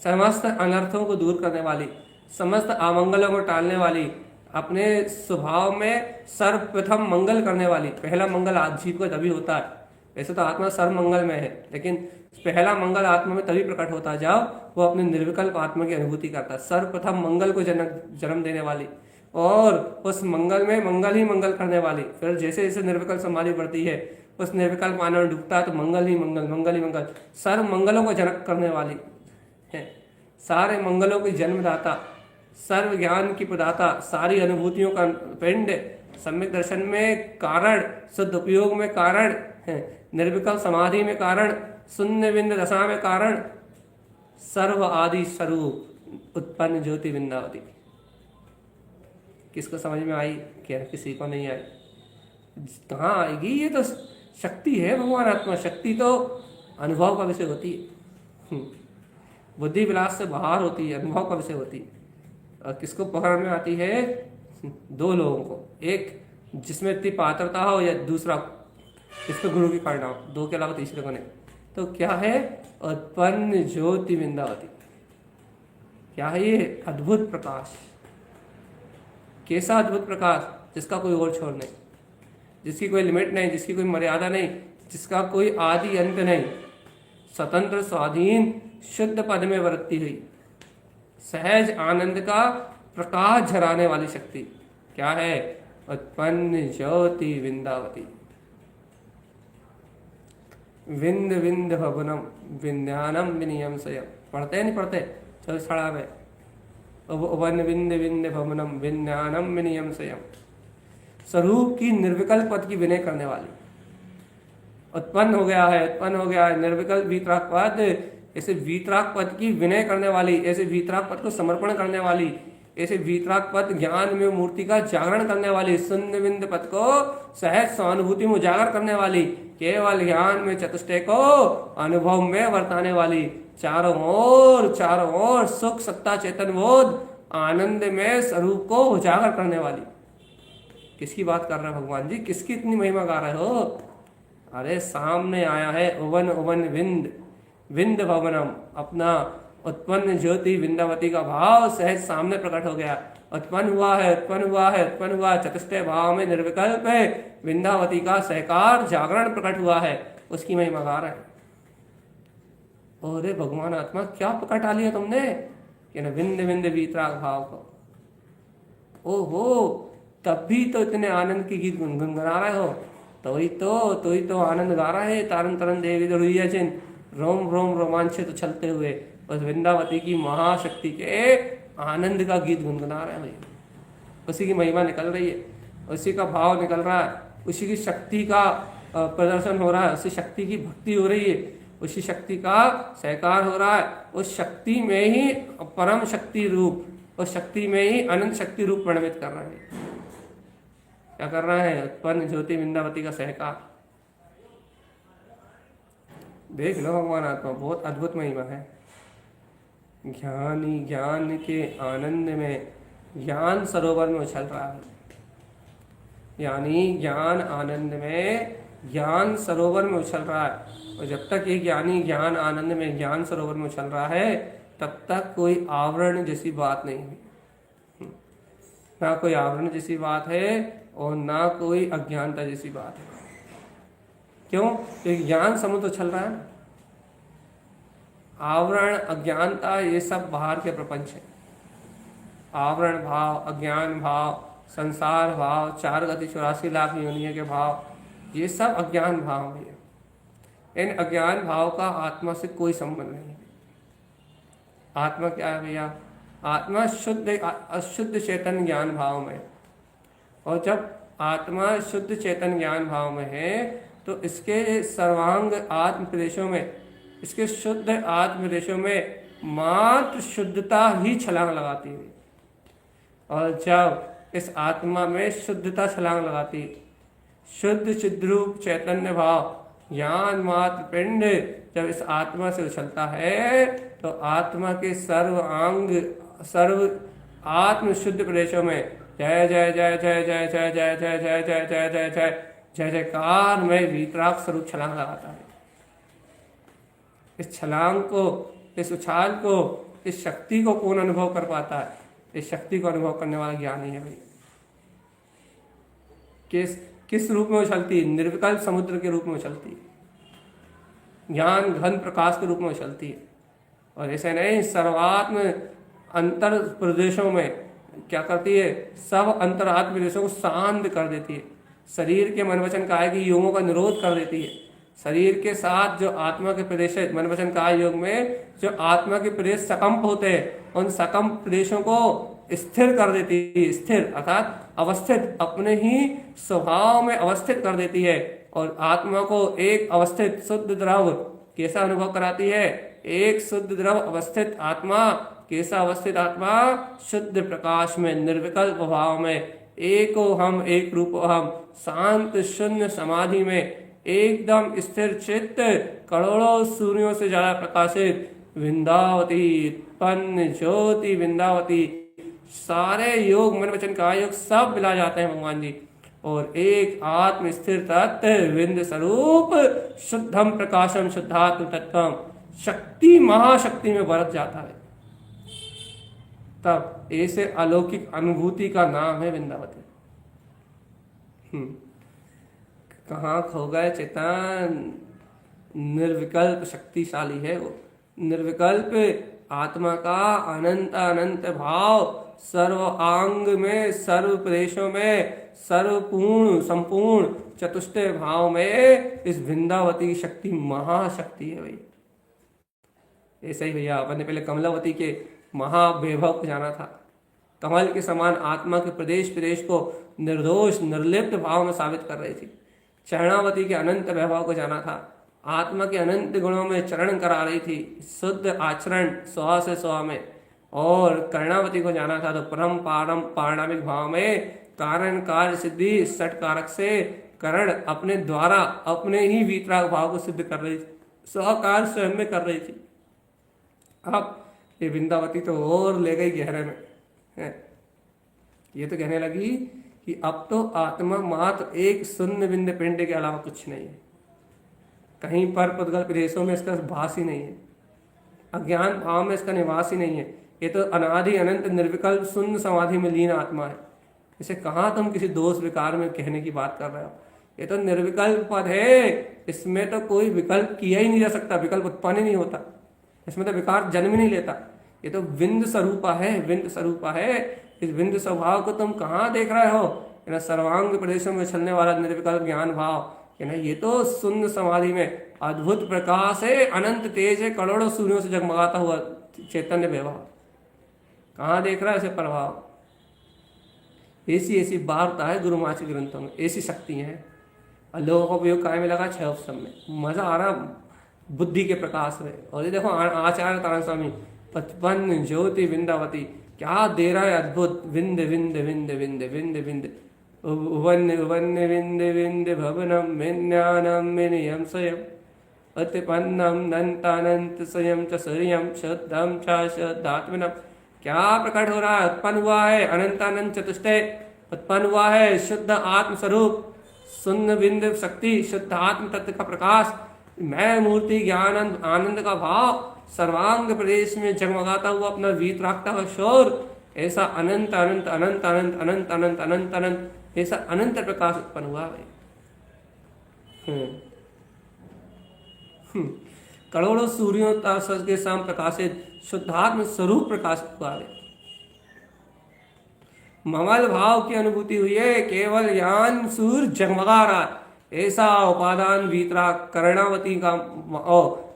A: समस्त अनर्थों को दूर करने वाली, समस्त अमंगलों को टालने वाली, अपने स्वभाव में सर्वप्रथम मंगल करने वाली। पहला मंगल जीव को तभी होता है, वैसे तो आत्मा सर्वमंगल में है, लेकिन पहला मंगल आत्मा में तभी प्रकट होता है जब वो अपने निर्विकल्प आत्मा की अनुभूति करता है। सर्वप्रथम मंगल को जन्म देने वाली और उस मंगल में मंगल ही मंगल करने वाली। फिर जैसे जैसे निर्विकल्प समाधि बढ़ती है, उस निर्विकल्प आनंद डूबता है तो मंगल ही मंगल सर्व मंगलों को जनक करने वाली है, सारे मंगलों की जन्मदाता, सर्व ज्ञान की प्रदाता, सारी अनुभूतियों का पिंड, सम्यक दर्शन में कारण, शुद्ध उपयोग में कारण है, निर्विकल्प समाधि में कारण, शून्य बिंद दशा में कारण, सर्व आदि स्वरूप उत्पन्न ज्योति वृंदावती। किसको समझ में आई? क्या किसी को नहीं आई? कहाँ आएगी? ये तो शक्ति है, भगवान आत्मा शक्ति तो अनुभव का विषय होती है, बुद्धि विलास से बाहर होती है, अनुभव का विषय होती है। और किसको पकड़ में आती है? दो लोगों को, एक जिसमें इतनी पात्रता हो या दूसरा जिसको गुरु की करना हो, दो के अलावा तीसरे को नहीं। तो क्या है? उत्पन्न ज्योति वृंदावती। क्या है ये? अद्भुत प्रकाश। कैसा अद्भुत प्रकाश? जिसका कोई और छोर नहीं, जिसकी कोई लिमिट नहीं, जिसकी कोई मर्यादा नहीं, जिसका कोई आदि अंत नहीं, स्वतंत्र स्वाधीन शुद्ध पद में वृत्ति हुई, सहज आनंद का प्रकाश झराने वाली शक्ति। क्या है? उत्पन्न ज्योति वृंदावती। विंद विंद भवनम विंध्यानम विनियम स्वयं। पढ़ते नहीं पढ़ते? चलो छड़ा में वन विंद विंद भवनम विंध्यानम विनियम स्वयं। स्वरूप की निर्विकल्प पद की विनय करने वाली। उत्पन्न हो गया है निर्विकल्प वीतराग पद, ऐसे वीतराग पद की विनय करने वाली, ऐसे वीतराग पद को समर्पण करने वाली, ऐसे वीतराग पद ज्ञान में मूर्ति का जागरण करने वाली, शून्य बिंद पद को सहज सहानुभूति में उजागर करने वाली, केवल ज्ञान में चतुष्टय को अनुभव में वर्ताने वाली, चारों ओर सुख सत्ता चेतन बोध आनंद में स्वरूप को उजागर करने वाली। किसकी बात कर रहे हो भगवान जी, किसकी इतनी महिमा गा रहे हो? अरे सामने आया है उवन उवन विंद विंद भवनम, अपना उत्पन्न ज्योति विंदावती का भाव सहज सामने प्रकट हो गया। उत्पन्न हुआ है, उत्पन्न हुआ है, उत्पन्न हुआ, चतुष्टय भाव में निर्विकल्प है विंदावती का सहकार जागरण प्रकट हुआ है, उसकी महिमा गा रहे हैं। अरे भगवान आत्मा क्या पकड़ डाली तुमने कि न विंद विंद वीतराग भाव को। ओहो, तब भी तो इतने आनंद की गीत गुनगुना रहे हो। तो ही तो आनंद गा रहा है तारन तरन देवी रुइया जिन, रोम रोम रोमांचित उछलते हुए उस वृंदावती की महाशक्ति के आनंद का गीत गुनगुना रहे हैं भैया। उसी की महिमा निकल रही है, उसी का भाव निकल रहा है, उसी की शक्ति का प्रदर्शन हो रहा है, उसी शक्ति की भक्ति हो रही है, उसी शक्ति का सहकार हो रहा है। उस शक्ति में ही परम शक्ति रूप, उस शक्ति में ही अनंत शक्ति रूप प्रणमित कर रहे हैं। क्या कर रहा है? उत्पन्न ज्योति विंदावती का सहकार। देख लो भगवान आत्मा, बहुत अद्भुत महिमा है। ज्ञानी ज्ञान के आनंद में ज्ञान सरोवर में उछल रहा है, यानी ज्ञान आनंद में ज्ञान सरोवर में उछल रहा है। और जब तक ये ज्ञानी ज्ञान आनंद में ज्ञान सरोवर में उछल रहा है, तब तक कोई आवरण जैसी बात नहीं हुई। ना कोई आवरण जैसी बात है और ना कोई अज्ञानता जैसी बात है। क्यों? क्योंकि ज्ञान समुद्र उछल रहा है। आवरण अज्ञानता ये सब बाहर के प्रपंच है। आवरण भाव, अज्ञान भाव, संसार भाव, 4 गति 84 लाख योनियों के भाव, ये सब अज्ञान भाव है। इन अज्ञान भाव का आत्मा से कोई संबंध नहीं है। आत्मा क्या है भैया? आत्मा शुद्ध अशुद्ध चेतन ज्ञान भाव में। और जब आत्मा शुद्ध चेतन ज्ञान भाव में है तो इसके सर्वांग आत्म प्रदेशों में, इसके शुद्ध आत्म प्रदेशों में मात्र शुद्धता ही छलांग लगाती है। और जब इस आत्मा में शुद्धता छलांग लगाती, शुद्ध चिद्रूप चैतन्य भाव ज्ञान मात्र पिंड जब इस आत्मा से उछलता है तो आत्मा के सर्व अंग सर्व आत्म शुद्ध प्रदेशों में जय जय जय जय जय जय जय जय जय जय जय जय जय जय जयकार में वीतराग स्वरूप छलांग लगाता है। इस छलांग को, इस उछाल को, इस शक्ति को कौन अनुभव कर पाता है? इस शक्ति को अनुभव करने वाला ज्ञानी है भाई। किस रूप में उछलती? निर्विकल्प समुद्र के रूप में उछलती है, ज्ञान घन प्रकाश के रूप में उछलती है। और ऐसे नहीं, सर्वात्म अंतर प्रदेशों में क्या करती है? सब अंतरात्म प्रदेशों को शांत कर देती है। शरीर के मन वचन काया की योगों का निरोध कर देती है। शरीर के साथ जो आत्मा के प्रदेश है, मन वचन काया योग में जो आत्मा के प्रदेश सकंप होते हैं, उन सकंप प्रदेशों को स्थिर कर देती है। स्थिर अर्थात अवस्थित, अपने ही स्वभाव में अवस्थित कर देती है। और आत्मा को एक अवस्थित शुद्ध द्रव कैसा अनुभव कराती है? एक शुद्ध द्रव अवस्थित आत्मा कैसा? अवस्थित आत्मा शुद्ध प्रकाश में, निर्विकल्प भाव में, एको हम एक रूप हम, शांत शून्य समाधि में, एकदम स्थिर चित्त, करोड़ों सूर्यों से ज्यादा प्रकाशित विंदावती, उत्पन्न ज्योति विंदावती, सारे योग मन वचन का योग सब मिला जाते हैं भगवान जी। और एक आत्म स्थिर तत्व विंद स्वरूप शुद्धम प्रकाशम शुद्धात्म तत्वम, शक्ति महाशक्ति में बरत जाता है। तब ऐसे अलौकिक अनुभूति का नाम है विंदावती। कहाँ खो गए चेतन? निर्विकल्प शक्तिशाली है वो। निर्विकल्प आत्मा का अनंत अनंत भाव सर्व अंग में, सर्व प्रदेशों में, सर्वपूर्ण संपूर्ण चतुष्टय भाव में इस वृंदावती की शक्ति महाशक्ति है भाई। ऐसा ही भैया अपन ने पहले कमलावती के महावैभव को जाना था। कमल के समान आत्मा के प्रदेश प्रदेश को निर्दोष निर्लिप्त भाव में साबित कर रही थी। चरणावती के अनंत वैभव को जाना था। आत्मा के अनंत गुणों में चरण करा रही थी, शुद्ध आचरण 100 से 100 में। और कर्णावती को जाना था तो परम पारम पारणामिक भाव में कारण कार्य सिद्धि सट कारक से करण अपने द्वारा अपने ही वीतराग भाव को सिद्ध कर रही थी, स्वकार स्वयं में कर रही थी। अब ये वृंदावती तो और ले गई गहरे में है। ये तो कहने लगी कि अब तो आत्मा मात्र एक शून्य बिंदु पिंड के अलावा कुछ नहीं है, कहीं पर पुद्गल प्रदेशों में इसका भास ही नहीं है, अज्ञान भाव में इसका निवास ही नहीं है। ये तो अनादि अनंत निर्विकल्प शून्य समाधि में लीन आत्मा है। इसे कहाँ तुम किसी दोष विकार में कहने की बात कर रहे हो? ये तो निर्विकल्प पद है, इसमें तो कोई विकल्प किया ही नहीं जा सकता, विकल्प उत्पन्न ही नहीं होता, इसमें तो विकार जन्म ही नहीं लेता। ये तो विंद स्वरूपा है, विंद स्वरूपा है। इस विंद स्वभाव को तुम कहाँ देख रहे हो? ना सर्वांग प्रदेशों में चलने वाला निर्विकल्प ज्ञान भाव, ना ये तो शून्य समाधि में अद्भुत प्रकाश है, अनंत तेज है, करोड़ों सूर्यों से जगमगाता हुआ चैतन्य व्यवहार। कहाँ देख रहा है इसे प्रभाव? ऐसी वार्ता है गुरु माची ग्रंथों में, ऐसी शक्ति है। और लोगों का उपयोग काय में लगा? 6 उपसम में। मजा आ रहा बुद्धि के प्रकाश में। और ये देखो आचार्य तारण स्वामी पचपन ज्योति विंदावती क्या दे रहा है अद्भुत। विंद विंद विंद विंद विंद विंद उवन्न उवन्न विंद विंद भवनम विज्ञानम विनयम स्वयं अतिपन्नम नंतानंत स्वयं च सूर्यम शुद्धम च शुद्धात्मनम। क्या प्रकट हो रहा है? उत्पन्न हुआ है अनंतानंत चतुष्टय, उत्पन्न हुआ है शुद्ध आत्म स्वरूप, शून्य बिंदु शक्ति, शुद्ध आत्म तत्व का प्रकाश, मैं मूर्ति ज्ञान आनंद का भाव, सर्वांग प्रदेश में जगमगाता हुआ अपना वीतरागता का शोर। ऐसा अनंत अनंत अनंत अनंत अनंत अनंत अनंत अनंत ऐसा अनंत प्रकाश उत्पन्न हुआ है। करोड़ों सूर्यों के साम प्रकाशित शुद्धात्म स्वरूप प्रकाशित हुआ है। ममल भाव की अनुभूति हुई है, केवल ज्ञान सूर्य जगमगा रहा है। ऐसा उपादान वीतराग कर्णावती का,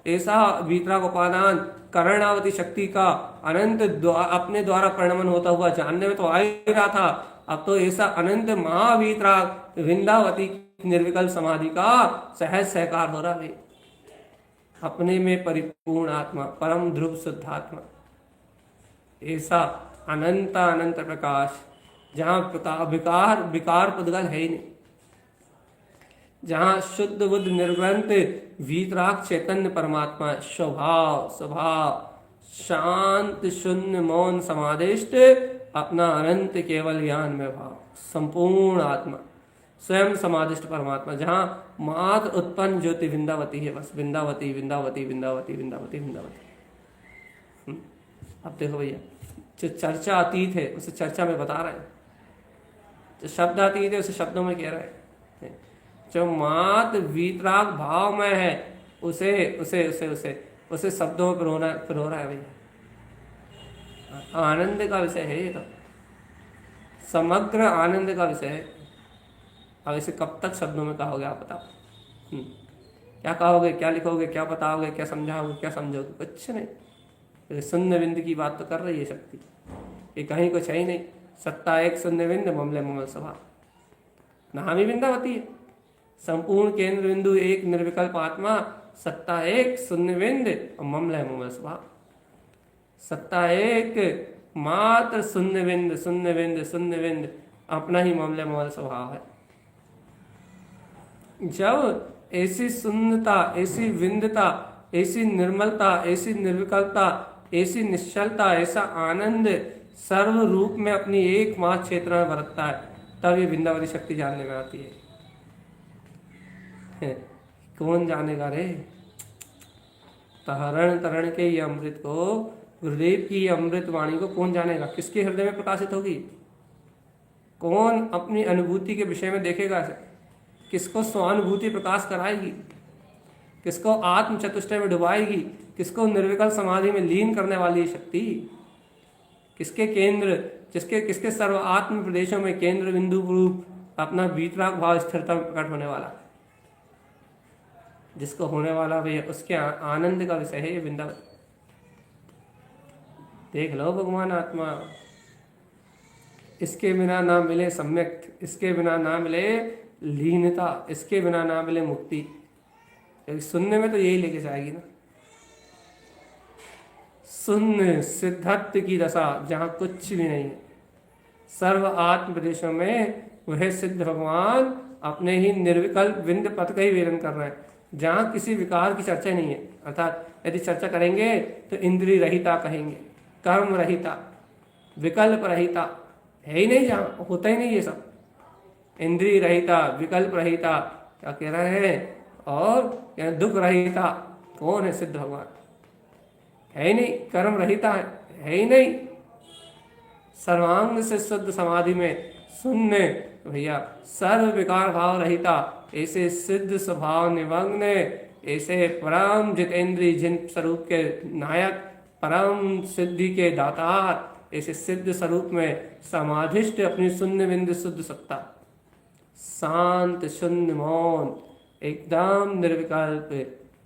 A: ऐसा वीतराग उपादान कर्णावती शक्ति का अनंत अपने द्वारा परिणमन होता हुआ जानने में तो आ ही रहा था। अब तो ऐसा अनंत महावीतराग विंदावती निर्विकल्प समाधि का सहज सहकार हो रहा है। अपने में परिपूर्ण आत्मा, परम ध्रुव शुद्धात्मा, ऐसा अनंत अनंत प्रकाश जहाँ विकार विकार पुद्गल है ही नहीं, जहाँ शुद्ध बुद्ध निर्ग्रंथ वीतराग चैतन्य परमात्मा स्वभाव स्वभाव शांत शून्य मौन समादिष्ट अपना अनंत केवल ज्ञान में भाव संपूर्ण आत्मा स्वयं समादिष्ट परमात्मा, जहाँ मात्र उत्पन्न ज्योति विंदावती है, बस विंदावती विंदावती विंदावती विंदावती विंदावती। अब देखो भैया, जो चर्चा अतीत है उसे चर्चा में बता रहे हैं, जो शब्द अतीत है उसे शब्दों में कह रहे हैं, जो मात्र वीतराग भाव में है उसे उसे उसे उसे उसे शब्दों में पिरो रहा है भैया। आनंद का विषय है ये, तो समग्र आनंद का विषय है। अब इसे कब तक शब्दों में कहोगे आप बताओ? क्या कहोगे, क्या लिखोगे, क्या बताओगे, क्या समझाओगे, क्या समझोगे? कुछ नहीं। शून्य बिंद की बात तो कर रही है शक्ति, ये कहीं कुछ है ही नहीं। सत्ता एक शून्य बिंद ममले ममल सभा, नाम ही बिंदावती है। संपूर्ण केंद्र बिंदु एक निर्विकल्प आत्मा, सत्ता एक शून्य बिंद और ममले ममल सभा। सत्ता एक मात्र शून्य बिंद शून्य बिंद शून्य बिंद अपना ही ममले ममल स्वभाव है। जब ऐसी शून्यता, ऐसी विंदता, ऐसी निर्मलता, ऐसी निर्विकल्पता, ऐसी निश्चलता, ऐसा आनंद सर्व रूप में अपनी एकमात्र क्षेत्र में बरतता है, तब ये वृंदावती शक्ति जानने में आती है। कौन जानेगा रे? तरण तरण के ये अमृत को, गुरुदेव की अमृत वाणी को कौन जानेगा? किसके हृदय में प्रकाशित होगी? कौन अपनी अनुभूति के विषय में देखेगा इसे? किसको स्वानुभूति प्रकाश कराएगी? किसको आत्म चतुष्टय में डुबाएगी? किसको निर्विकल्प समाधि में लीन करने वाली शक्ति? किसके केंद्र, किसके सर्व आत्म प्रदेशों में केंद्र बिंदु रूप अपना वीतराग भाव स्थिरता में प्रकट होने वाला, जिसको होने वाला भैया उसके आनंद का विषय है ये वृंदावन। देख लो भगवान आत्मा, इसके बिना ना मिले सम्यक, इसके बिना ना मिले लीनता, इसके बिना ना मिले मुक्ति। सुनने में तो यही लेके जाएगी ना, शून्य सिद्धत्व की दशा जहाँ कुछ भी नहीं है। सर्व आत्म प्रदेशों में वह सिद्ध भगवान अपने ही निर्विकल्प विंद पथ का ही वेदन कर रहे हैं, जहाँ किसी विकार की चर्चा नहीं है। अर्थात यदि चर्चा करेंगे तो इंद्रिय रहिता कहेंगे, कर्म रहिता, विकल्प रहिता है ही नहीं, जहाँ होता ही नहीं ये सब। इंद्रिय रहिता, विकल्प रहिता, क्या कह रहे हैं, और क्या दुख रहिता। कौन है सिद्ध भगवान? है ही नहीं। कर्म रहिता है ही नहीं। सर्वांग से शुद्ध समाधि में शून्य भैया, सर्व विकार भाव रहिता, ऐसे सिद्ध स्वभाव निमग्न, ऐसे परम जितेंद्रिय जिन स्वरूप के नायक, परम सिद्धि के दातार, ऐसे सिद्ध स्वरूप में समाधिष्ट अपनी शून्य बिंदु शुद्ध सत्ता, शांत शून्य मौन, एकदम निर्विकल्प,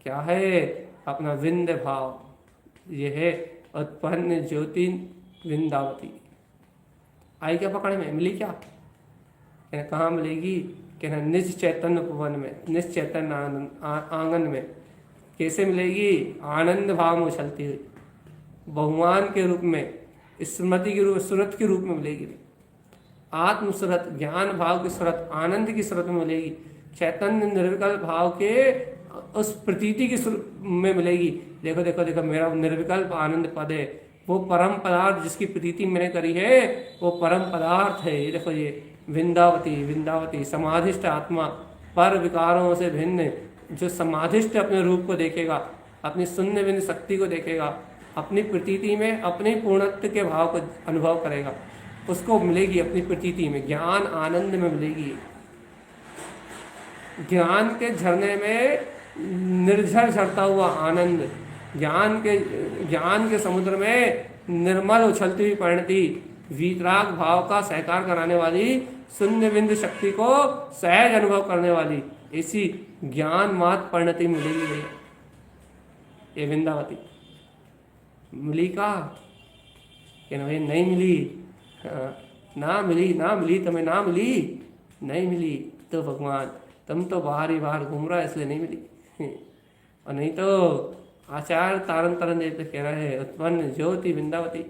A: क्या है, अपना विंध्य भाव। यह है उत्पन्न ज्योति विंदावती। आई क्या पकड़ में? मिली क्या? कहाँ मिलेगी? कहना निज चैतन्य उपवन में, निज चैतन्य आंगन में। कैसे मिलेगी? आनंद भाव में उछलती हुई, बहुमान के रूप में, स्मृति के रूप, सूरत के रूप में मिलेगी। आत्म सूरत, ज्ञान भाव की सूरत, आनंद की सूरत में मिलेगी। चैतन्य निर्विकल्प भाव के उस प्रतीति की में मिलेगी। देखो देखो देखो, मेरा निर्विकल्प आनंद पद है, वो परम पदार्थ जिसकी प्रतीति मैंने करी है, वो परम पदार्थ है। ये देखो, ये विंदावती, विंदावती समाधिष्ट आत्मा, पर विकारों से भिन्न, जो समाधिष्ट अपने रूप को देखेगा, अपनी शून्य बिंदु शक्ति को देखेगा, अपनी प्रतीति में अपने पूर्णत्व के भाव को अनुभव करेगा, उसको मिलेगी अपनी प्रतीति में, ज्ञान आनंद में मिलेगी। ज्ञान के झरने में निर्झर झरता हुआ आनंद, ज्ञान के समुद्र में निर्मल उछलती हुई परिणति, वीतराग भाव का सहकार कराने वाली, शून्य बिंदु शक्ति को सहज अनुभव करने वाली, ऐसी ज्ञान मात परिणति मिलेगी भैया। ये वृंदावती मिली का? क्या भाई नहीं मिली? ना मिली, ना मिली, तुम्हें ना मिली, नहीं मिली तो भगवान तुम तो बाहर ही बाहर घूम रहा है, इसलिए नहीं मिली। और नहीं तो आचार्य तारण तरन देव कह रहे हैं, उत्पन्न ज्योति वृंदावती,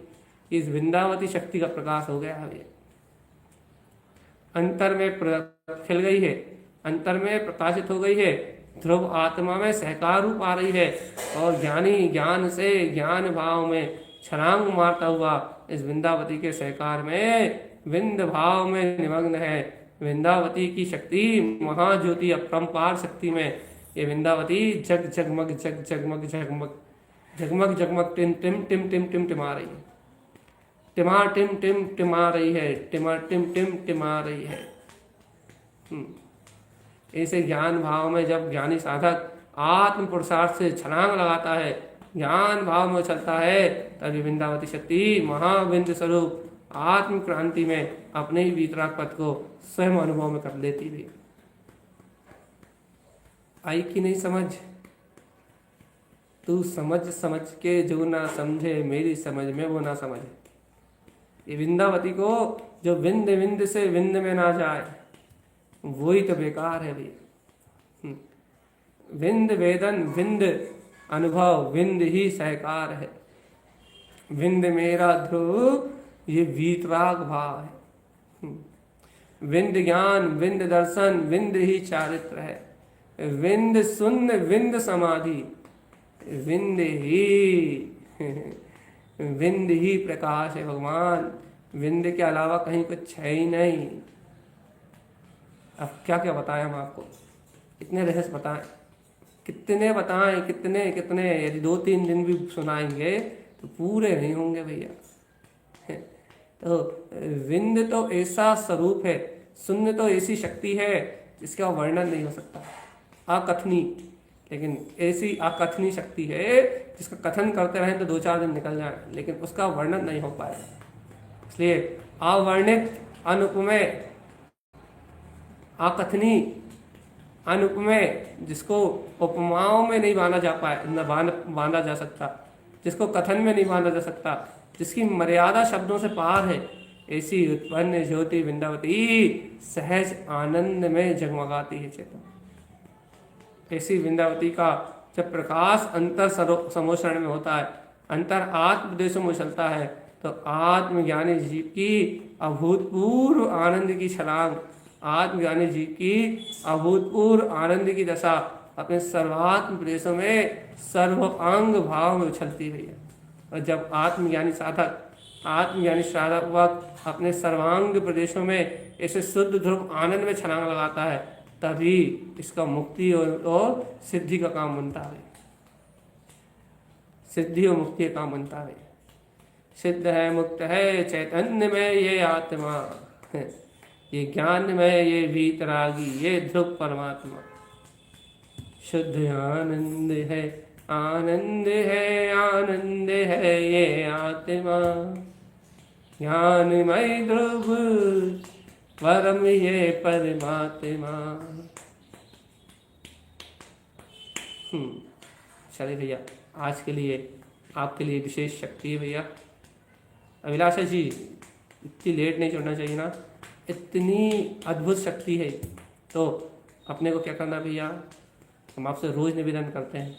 A: इस वृंदावती शक्ति का प्रकाश हो गया है, अंतर में खिल गई है, अंतर में प्रकाशित हो गई है, ध्रुव आत्मा में सहकार रूप आ रही है, और ज्ञानी ज्ञान से ज्ञान भाव में छलांग मारता हुआ इस वृंदावती के सहकार में विंद भाव में निमग्न है। वृंदावती की शक्ति महाज्योति अपरंपार शक्ति में ये वृंदावती जग जगमग जग जगमग जगमग जगमग जगमग टिम टिम टिम टिम टिम टिमा रही है, टिमा टिम टिम टिमा रही है, टिमा टिम टिम टिमा रही है। ऐसे ज्ञान भाव में जब ज्ञानी साधक आत्म पुरुषार्थ से छलांग लगाता है, ज्ञान भाव में चलता है, तभी वृंदावती शक्ति महाविंद स्वरूप आत्म क्रांति में अपने ही वीतराग पथ को स्वयं अनुभव में कर लेती भी। आई कि नहीं समझ? तू समझ समझ के जो ना समझे, मेरी समझ में वो ना समझे। ये वृंदावती को जो विंद विंद से विंद में ना जाए, वही तो बेकार है भैया। विंद वेदन, विंद अनुभव, विंद ही सहकार है। विंद मेरा ध्रुव, ये वीतराग भाव है। विंद ज्ञान, विंद दर्शन, विंद ही चारित्र है। विंद शून्य, विंद समाधि, विंद ही प्रकाश है भगवान। विंद के अलावा कहीं कुछ है ही नहीं। अब क्या क्या बताएं हम आपको, कितने रहस्य बताएं, कितने बताएं, कितने कितने। यदि 2-3 दिन भी सुनाएंगे तो पूरे नहीं होंगे भैया। तो विंद तो ऐसा स्वरूप है, शून्य तो ऐसी शक्ति है जिसका वर्णन नहीं हो सकता, अकथनी। लेकिन ऐसी अकथनी शक्ति है जिसका कथन करते रहें तो 2-4 दिन निकल जाए, लेकिन उसका वर्णन नहीं हो पाए। इसलिए अवर्णित, अनुपमेय, अकथनी, अनुपमेय, जिसको उपमाओं में नहीं बांधा जा पाए, न बांधा जा सकता, जिसको कथन में नहीं बांधा जा सकता, जिसकी मर्यादा शब्दों से पार है, ऐसी उत्पन्न ज्योति वृंदावती सहज आनंद में जगमगाती है चेतन। ऐसी वृंदावती का जब प्रकाश अंतर समोषण में होता है, अंतर आत्मदेशों में चलता है, तो आत्मज्ञानी जीव की अभूतपूर्व आनंद की छलांग, आत्मज्ञानी जीव की अभूतपूर्व आनंद की दशा अपने सर्वात्म प्रदेशों में सर्वांग भाव में उछलती हुई है। और जब आत्मज्ञानी साधक आत्म यानी श्राद्धपूर्वक अपने सर्वांग प्रदेशों में ऐसे शुद्ध ध्रुव आनंद में छलांग लगाता है, तभी इसका मुक्ति और सिद्धि का काम बनता है। सिद्धि और मुक्ति का काम बनता है। सिद्ध है, मुक्त है, चैतन्य में ये आत्मा, ये ज्ञान में ये वीतरागी, ये ध्रुव परमात्मा। शुद्ध आनंद है, आनंद है, आनंद है ये आत्मा, ज्ञानमय ध्रुव परम ये परमात्मा। चलिए भैया, आज के लिए आपके लिए विशेष शक्ति है भैया। अभिलाषा जी, इतनी लेट नहीं छोड़ना चाहिए ना, इतनी अद्भुत शक्ति है। तो अपने को क्या करना भैया, हम आपसे रोज़ निवेदन करते हैं,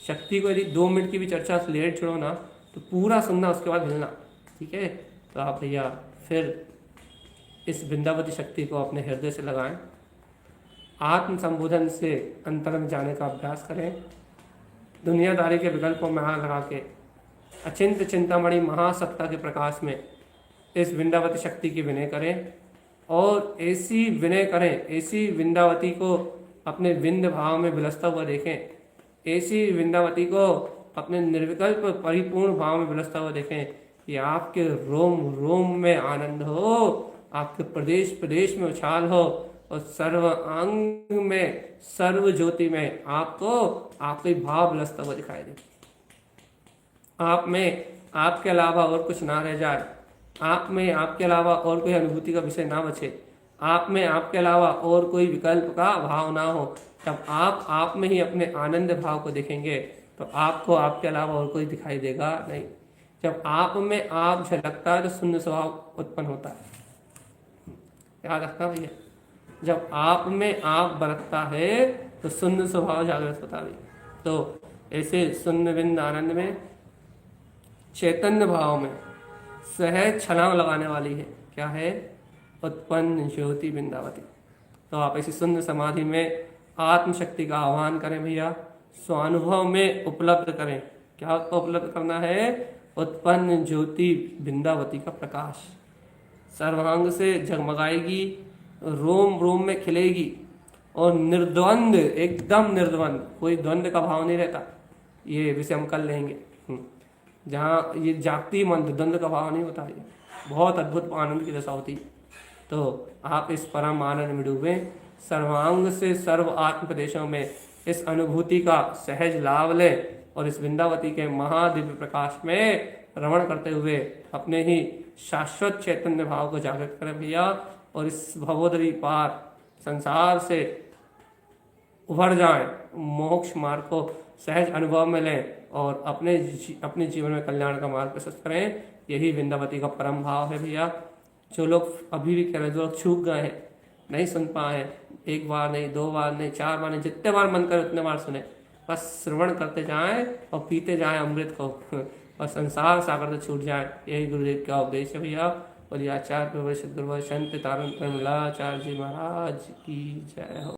A: शक्ति को यदि 2 मिनट की भी चर्चा लेट छोड़ो ना तो पूरा सुनना, उसके बाद मिलना, ठीक है। तो आप भैया फिर इस वृंदावती शक्ति को अपने हृदय से लगाएं, आत्म संबोधन से अंतर में जाने का अभ्यास करें, दुनियादारी के विकल्पों में हाथ लगा के अचिंत चिंतामणि महासत्ता के प्रकाश में इस वृंदावती शक्ति की विनय करें, और ऐसी विनय करें, ऐसी वृंदावती को अपने विंद भाव में विलसता हुआ देखें, ऐसी वृंदावती को अपने निर्विकल्प परिपूर्ण भाव में विलसता हुआ देखें कि आपके रोम रोम में आनंद हो, आपके प्रदेश प्रदेश में उछाल हो, और सर्व अंग में, सर्व ज्योति में आपको आपके भाव विलसता हुआ दिखाई दे। आप में आपके अलावा और कुछ ना रह जाए, आप में आपके अलावा और कोई अनुभूति का विषय ना बचे, आप में आपके अलावा और कोई विकल्प का भाव ना हो। जब आप में ही अपने आनंद भाव को देखेंगे तो आपको आपके अलावा और कोई दिखाई देगा नहीं। जब आप में आप झलकता है तो शून्य स्वभाव उत्पन्न होता है, याद रखना भैया। जब आप में आप बरतता है तो शून्य स्वभाव जागृत होता है। तो ऐसे शून्य बिंद आनंद में, चैतन्य भाव में सहज छलांग लगाने वाली है, क्या है, उत्पन्न ज्योति वृंदावती। तो आप ऐसी शून्य समाधि में आत्मशक्ति का आह्वान करें भैया, स्वानुभव में उपलब्ध करें। क्या उपलब्ध करना है, उत्पन्न ज्योति वृंदावती का प्रकाश सर्वांग से जगमगाएगी, रोम रोम में खिलेगी, और निर्द्वंद, एकदम निर्द्वंद, कोई द्वंद्व का भाव नहीं रहता। ये विषय हम कल लेंगे, जहाँ ये जागती मन, द्वंद्व का भाव नहीं होता। ये बहुत अद्भुत आनंद की दशा होती है। तो आप इस परम आनंद में डूबे, सर्वांग से सर्व आत्म प्रदेशों में इस अनुभूति का सहज लाभ लें, और इस वृंदावती के महादिव्य प्रकाश में रमण करते हुए अपने ही शाश्वत चैतन्य भाव को जागृत करें भैया, और इस भवोदरी पार संसार से उभर जाएं, मोक्ष मार्ग को सहज अनुभव में लें, और अपने जीवन में कल्याण का मार्ग प्रशस्त करें। यही वृंदावती का परम भाव है भैया। जो लोग अभी भी कह रहे हैं, जो लोग चूक गए हैं, नहीं सुन पाए, 1 बार नहीं, 2 बार नहीं, 4 बार नहीं, जितने बार मन करे उतने बार सुने, बस श्रवण करते जाएं और पीते जाएं अमृत को, और संसार सागर से छूट जाए। यही गुरुदेव का उपदेश है भैया। और आचार्य गुरु संत तारण प्रमलाचार्य जी महाराज की जय हो।